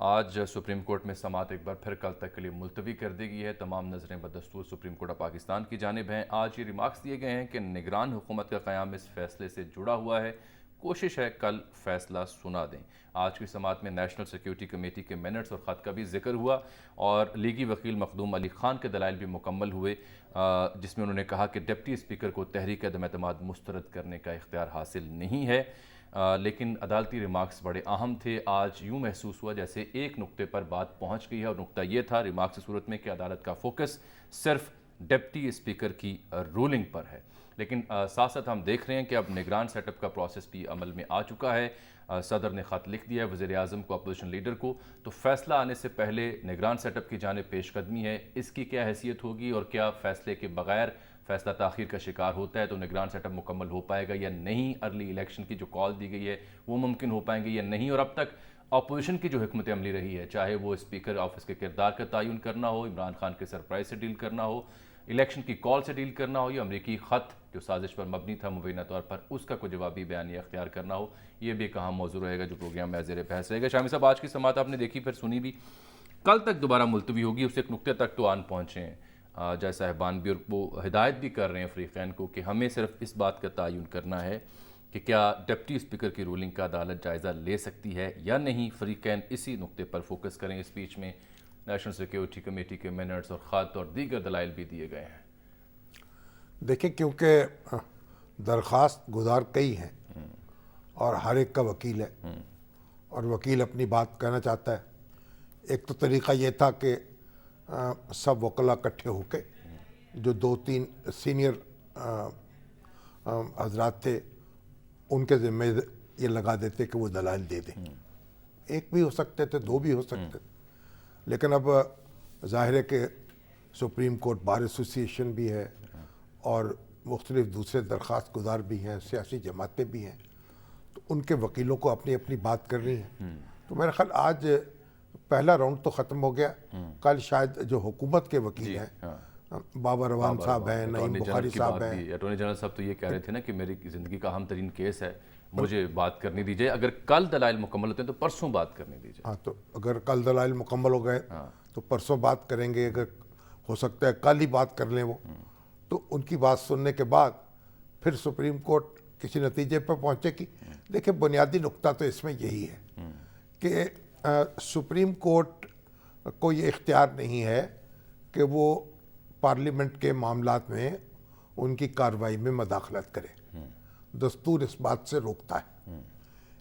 آج supreme court میں سماعت ایک بار پھر کل تک کے لیے ملتوی کر دی گئی ہے۔ تمام نظریں بدستور سپریم کورٹ آف پاکستان کی جانب ہیں۔ آج یہ ریمارکس دیے گئے ہیں کہ نگران حکومت کا قیام اس فیصلے سے جڑا ہوا ہے، کوشش ہے کل فیصلہ سنا دیں۔ آج کی سماعت میں نیشنل سیکیورٹی کمیٹی کے منٹس اور خط کا بھی ذکر ہوا اور لیگی وکیل مخدوم علی خان کے دلائل بھی مکمل ہوئے، جس میں انہوں نے کہا کہ ڈپٹی اسپیکر کو تحریک عدم اعتماد مسترد کرنے کا اختیار حاصل نہیں ہے، لیکن عدالتی ریمارکس بڑے اہم تھے۔ آج یوں محسوس ہوا جیسے ایک نقطے پر بات پہنچ گئی ہے، اور نقطہ یہ تھا ریمارکس کی صورت میں کہ عدالت کا فوکس صرف ڈپٹی اسپیکر کی رولنگ پر ہے، لیکن ساتھ ساتھ ہم دیکھ رہے ہیں کہ اب نگران سیٹ اپ کا پروسیس بھی عمل میں آ چکا ہے۔ صدر نے خط لکھ دیا ہے وزیر اعظم کو، اپوزیشن لیڈر کو، تو فیصلہ آنے سے پہلے نگران سیٹ اپ کی جانب پیش قدمی ہے۔ اس کی کیا حیثیت ہوگی اور کیا فیصلے کے بغیر فیصلہ تاخیر کا شکار ہوتا ہے تو نگران سیٹ اپ مکمل ہو پائے گا یا نہیں؟ ارلی الیکشن کی جو کال دی گئی ہے وہ ممکن ہو پائیں گے یا نہیں؟ اور اب تک اپوزیشن کی جو حکمت عملی رہی ہے، چاہے وہ اسپیکر آفس کے کردار کا تعین کرنا ہو، عمران خان کے سرپرائز سے ڈیل کرنا ہو، الیکشن کی کال سے ڈیل کرنا ہو، یا امریکی خط جو سازش پر مبنی تھا مبینہ طور پر اس کا کوئی جوابی بیانیہ اختیار کرنا ہو، یہ بھی ایک اہم موضوع رہے گا جو پروگرام میں زیر بحث رہے گا۔ شامی صاحب، آج کی سماعت آپ نے دیکھی، پھر سنی بھی، کل تک دوبارہ ملتوی ہوگی، اس ایک نقطے تک تو آن پہنچے ہیں جج صاحبان بھی، اور وہ ہدایت بھی کر رہے ہیں فریقین کو کہ ہمیں صرف اس بات کا تعین کرنا ہے کہ کیا ڈپٹی اسپیکر کی رولنگ کا عدالت جائزہ لے سکتی ہے یا نہیں۔ فریقین اسی نقطے پر فوکس کریں۔ اس بیچ میں نیشنل سیکیورٹی کمیٹی کے منٹس اور خط اور دیگر دلائل بھی دیے گئے ہیں۔ دیکھیں، کیونکہ درخواست گزار کئی ہیں اور ہر ایک کا وکیل ہے اور وکیل اپنی بات کہنا چاہتا ہے۔ ایک تو طریقہ یہ تھا کہ سب وکلاء اکٹھے ہو کے جو 2-3 سینئر حضرات تھے ان کے ذمہ یہ لگا دیتے کہ وہ دلائل دے دیں۔ ایک بھی ہو سکتے تھے، 2 بھی ہو سکتے تھے، لیکن اب ظاہر ہے کہ سپریم کورٹ بار ایسوسی ایشن بھی ہے اور مختلف دوسرے درخواست گزار بھی ہیں، سیاسی جماعتیں بھی ہیں، تو ان کے وکیلوں کو اپنی اپنی بات کرنی ہے۔ تو میرا خیال آج پہلا راؤنڈ تو ختم ہو گیا، کل شاید جو حکومت کے وکیل ہیں، بابر روان صاحب ہیں، نعیم بخاری صاحب ہیں۔ اٹارنی جنرل صاحب تو یہ کہہ رہے تھے نا کہ میری زندگی کا اہم ترین کیس ہے، مجھے بات کرنے دیجئے، اگر کل دلائل مکمل ہوتے ہیں تو پرسوں بات کرنے دیجئے۔ ہاں، تو اگر کل دلائل مکمل ہو گئے تو پرسوں بات کریں گے، اگر ہو سکتا ہے کل ہی بات کر لیں وہ، تو ان کی بات سننے کے بعد پھر سپریم کورٹ کسی نتیجے پر پہنچے گی۔ دیکھیں، بنیادی نقطہ تو اس میں یہی ہے کہ سپریم کورٹ کو یہ اختیار نہیں ہے کہ وہ پارلیمنٹ کے معاملات میں ان کی کارروائی میں مداخلت کرے، دستور اس بات سے روکتا ہے۔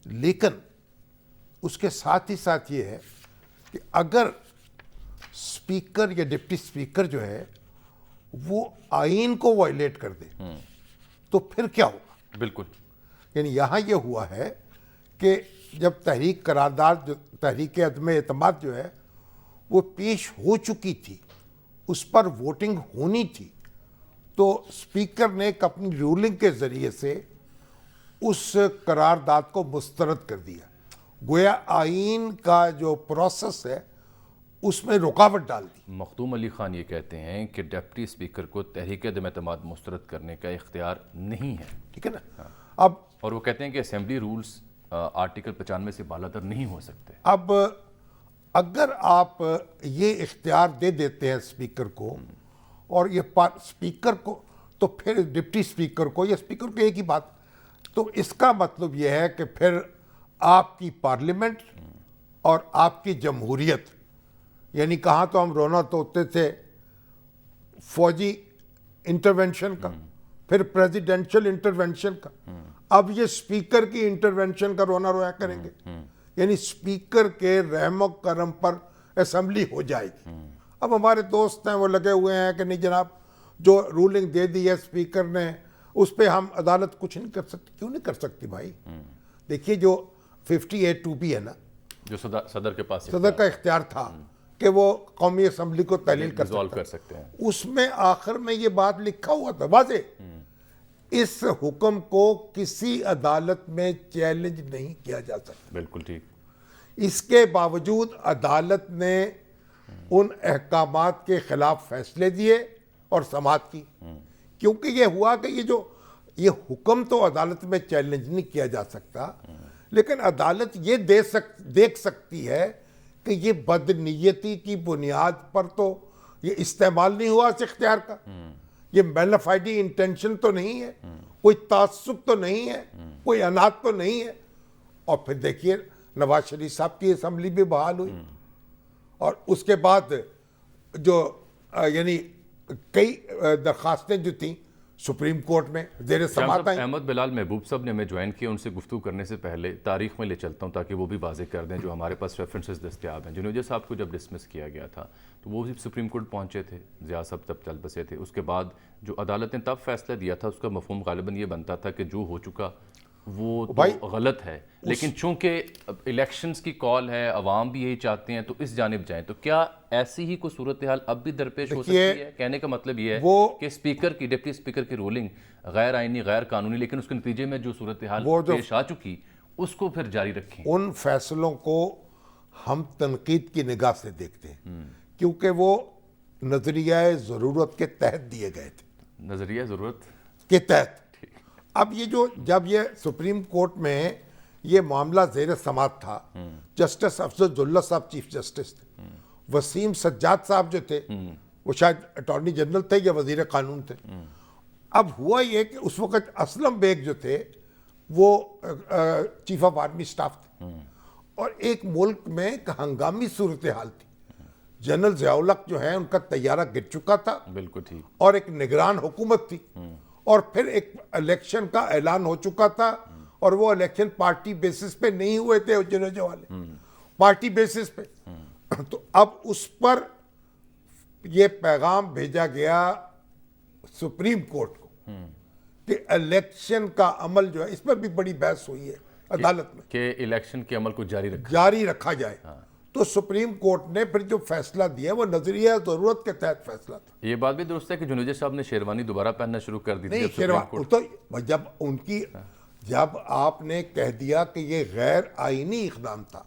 لیکن اس کے ساتھ ہی ساتھ یہ ہے کہ اگر اسپیکر یا ڈپٹی اسپیکر جو ہے وہ آئین کو وائلیٹ کر دے تو پھر کیا ہوگا؟ بالکل، یعنی یہاں یہ ہوا ہے کہ جب تحریک قرارداد، جو تحریک عدم اعتماد جو ہے وہ پیش ہو چکی تھی، اس پر ووٹنگ ہونی تھی، تو اسپیکر نے ایک اپنی رولنگ کے ذریعے سے اس قرارداد کو مسترد کر دیا، گویا آئین کا جو پروسیس ہے اس میں رکاوٹ ڈال دی۔ مخدوم علی خان یہ کہتے ہیں کہ ڈپٹی اسپیکر کو تحریک عدم اعتماد مسترد کرنے کا اختیار نہیں ہے، ٹھیک ہے نا؟ اور وہ کہتے ہیں کہ اسمبلی رولز آرٹیکل 95 سے بالاتر نہیں ہو سکتے۔ اب اگر آپ یہ اختیار دے دیتے ہیں اسپیکر کو، اور یہ اسپیکر کو، تو پھر ڈپٹی اسپیکر کو یا اسپیکر کو ایک ہی بات، تو اس کا مطلب یہ ہے کہ پھر آپ کی پارلیمنٹ اور آپ کی جمہوریت، یعنی کہاں تو ہم رونا توتے تھے فوجی انٹرونشن کا، پھر پریزیڈنشل انٹرونشن کا، اب یہ اسپیکر کی انٹرونشن کا رونا رویا کریں گے، یعنی اسپیکر کے رحم و کرم پر اسمبلی ہو جائے گی۔ اب ہمارے دوست ہیں وہ لگے ہوئے ہیں کہ نہیں جناب، جو رولنگ دے دی ہے اسپیکر نے اس پہ ہم عدالت کچھ نہیں کر سکتی۔ کیوں نہیں کر سکتی بھائی؟ دیکھیے، جو 58(2)B ہے نا، جو صدر کے پاس صدر کا اختیار تھا کہ وہ قومی اسمبلی کو تحلیل کر سکتے ہیں، اس میں آخر میں یہ بات لکھا ہوا تھا واضح، اس حکم کو کسی عدالت میں چیلنج نہیں کیا جا سکتا۔ بالکل ٹھیک۔ اس کے باوجود عدالت نے ان احکامات کے خلاف فیصلے دیے اور سماعت کی، کیونکہ یہ ہوا کہ یہ حکم تو عدالت میں چیلنج نہیں کیا جا سکتا، لیکن عدالت یہ دیکھ سکتی ہے کہ یہ بدنیتی کی بنیاد پر تو یہ استعمال نہیں ہوا اس اختیار کا، یہ مینیفائڈی انٹینشن تو نہیں ہے، کوئی تعصب تو نہیں ہے، کوئی انات تو نہیں ہے. اور پھر دیکھیے نواز شریف صاحب کی اسمبلی بھی بحال ہوئی، اور اس کے بعد جو یعنی کئی درخواستیں جو تھیں سپریم کورٹ میں زیر سماعت آئیں. احمد بلال محبوب صاحب نے ہمیں جوائن کیا، ان سے گفتگو کرنے سے پہلے تاریخ میں لے چلتا ہوں تاکہ وہ بھی واضح کر دیں جو ہمارے پاس ریفرنسز دستیاب ہیں. جنوجہ صاحب کو جب ڈسمس کیا گیا تھا تو وہ بھی سپریم کورٹ پہنچے تھے، ضیاء صاحب تب چل بسے تھے. اس کے بعد جو عدالت نے تب فیصلہ دیا تھا اس کا مفہوم غالباً یہ بنتا تھا کہ جو ہو چکا وہ تو غلط ہے، لیکن چونکہ الیکشنز کی کال ہے، عوام بھی یہی چاہتے ہیں تو اس جانب جائیں. تو کیا ایسی ہی کوئی صورتحال اب بھی درپیش ہو سکتی ہے؟ کہنے کا مطلب یہ ہے کہ اسپیکر کی ڈپٹی اسپیکر کی رولنگ غیر آئینی، غیر قانونی، لیکن اس کے نتیجے میں جو صورتحال پیش آ چکی اس کو پھر جاری رکھیں. ان فیصلوں کو ہم تنقید کی نگاہ سے دیکھتے ہیں کیونکہ وہ نظریہ ضرورت کے تحت دیے گئے تھے. نظریہ ضرورت کے تحت. اب یہ جو جب یہ سپریم کورٹ میں یہ معاملہ زیر سماعت تھا، جسٹس افضل اللہ صاحب چیف جسٹس تھے، وسیم سجاد صاحب جو تھے وہ شاید اٹارنی جنرل تھے یا وزیر قانون تھے. اب ہوا یہ کہ اس وقت اسلم بیگ جو تھے وہ چیف آف آرمی سٹاف تھے، اور ایک ملک میں ایک ہنگامی صورتحال تھی. جنرل ضیاء الحق جو ہے ان کا طیارہ گر چکا تھا، بالکل ٹھیک، اور ایک نگران حکومت تھی، اور پھر ایک الیکشن کا اعلان ہو چکا تھا، اور وہ الیکشن پارٹی بیسس پہ نہیں ہوئے تھے جنوجہ والے، پارٹی بیسس پہ. تو اب اس پر یہ پیغام بھیجا گیا سپریم کورٹ کو کہ الیکشن کا عمل جو ہے، اس پر بھی بڑی بحث ہوئی ہے عدالت میں کہ الیکشن کے عمل کو جاری رکھا جائے. تو سپریم کورٹ نے پھر جو فیصلہ دیا وہ نظریہ ضرورت کے تحت فیصلہ تھا. یہ بات بھی درست ہے کہ جنوجہ صاحب نے شیروانی دوبارہ پہننا شروع کر دی تھی. نہیں شیروانی تو جب آپ نے کہہ دیا کہ یہ غیر آئینی اقدام تھا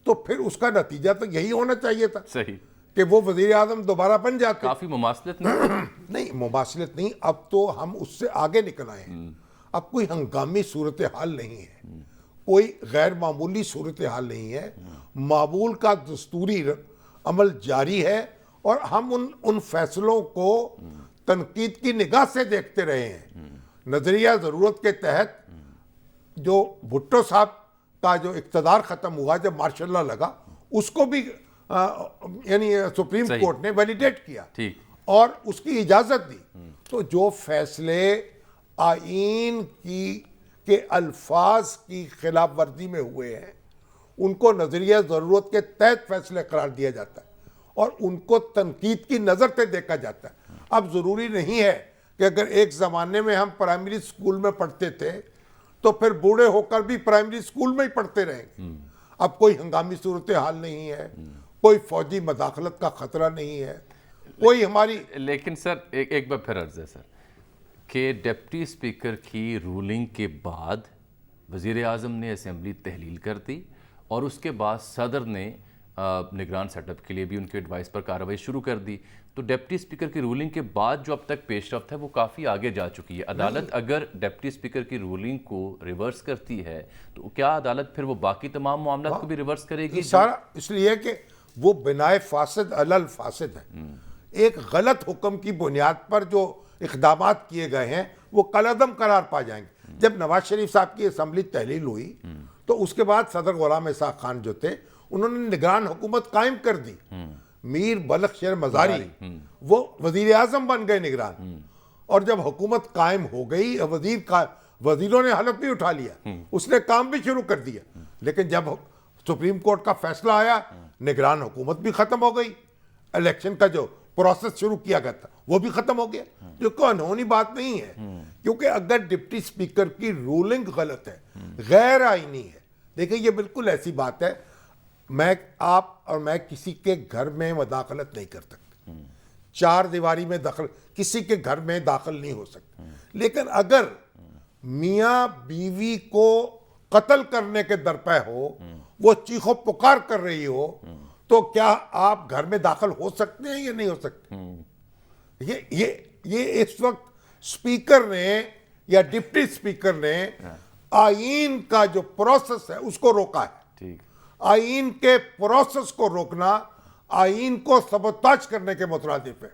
تو پھر اس کا نتیجہ تو یہی ہونا چاہیے تھا صحیح کہ وہ وزیر اعظم دوبارہ بن جاتے. کافی مماثلت نہیں مماثلت نہیں، اب تو ہم اس سے آگے نکل آئے ہیں. اب کوئی ہنگامی صورتحال نہیں ہے، کوئی غیر معمولی صورتحال نہیں ہے. معمول کا دستوری عمل جاری ہے، اور ہم ان فیصلوں کو تنقید کی نگاہ سے دیکھتے رہے ہیں. نظریہ ضرورت کے تحت جو بھٹو صاحب کا جو اقتدار ختم ہوا جب مارشاء اللہ لگا، اس کو بھی یعنی سپریم کورٹ نے ویلیڈیٹ کیا اور اس کی اجازت دی. تو جو فیصلے آئین کے الفاظ کی خلاف ورزی میں ہوئے ہیں ان کو نظریہ ضرورت کے تحت فیصلے قرار دیا جاتا ہے، اور ان کو تنقید کی نظر سے دیکھا جاتا ہے. اب ضروری نہیں ہے کہ اگر ایک زمانے میں ہم پرائمری اسکول میں پڑھتے تھے تو پھر بوڑھے ہو کر بھی پرائمری اسکول میں ہی پڑھتے رہیں گے. اب کوئی ہنگامی صورتحال نہیں ہے، کوئی فوجی مداخلت کا خطرہ نہیں ہے، کوئی ہماری. لیکن سر ایک بار پھر عرض ہے سر کہ ڈپٹی اسپیکر کی رولنگ کے بعد وزیر اعظم نے اسمبلی تحلیل کر دی، اور اس کے بعد صدر نے نگران سیٹ اپ کے لیے بھی ان کے ایڈوائس پر کارروائی شروع کر دی. تو ڈپٹی اسپیکر کی رولنگ کے بعد جو اب تک پیش رفت ہے وہ کافی آگے جا چکی ہے. عدالت اگر ڈپٹی اسپیکر کی رولنگ کو ریورس کرتی ہے تو کیا عدالت پھر وہ باقی تمام معاملات کو بھی ریورس کرے گی؟ سارا اس لیے کہ وہ بنائے فاسد علی الفاسد ہے. ایک غلط حکم کی بنیاد پر جو اقدامات کیے گئے ہیں وہ کالعدم قرار پا جائیں گے. جب نواز شریف صاحب کی اسمبلی تحلیل ہوئی تو اس کے بعد صدر غلام اسحاق خان جو تھے انہوں نے نگران حکومت قائم کر دی. میر بلخ شیر مزاری وہ وزیر اعظم بن گئے نگران، اور جب حکومت قائم ہو گئی وزیروں نے حلف بھی اٹھا لیا، اس نے کام بھی شروع کر دیا. لیکن جب سپریم کورٹ کا فیصلہ آیا نگران حکومت بھی ختم ہو گئی، الیکشن کا جو پروسیس شروع کیا گیا تھا وہ بھی ختم ہو گیا، جو کوئی انہونی بات نہیں ہے. کیونکہ اگر ڈپٹی اسپیکر کی رولنگ غلط ہے، غیر آئینی ہے، دیکھیں یہ بالکل ایسی بات ہے، آپ اور میں کسی کے گھر میں مداخلت نہیں کر سکتے، چار دیواری میں کسی کے گھر میں داخل نہیں ہو سکتے. لیکن اگر میاں بیوی کو قتل کرنے کے درپے ہو، وہ چیخ و پکار کر رہی ہو، تو کیا آپ گھر میں داخل ہو سکتے ہیں یا نہیں ہو سکتے؟ یہ اس وقت اسپیکر نے یا ڈپٹی اسپیکر نے آئین کا جو پروسیس ہے اس کو روکا ہے. آئین کے پروسیس کو روکنا آئین کو سبوتاج کرنے کے مترادف ہے.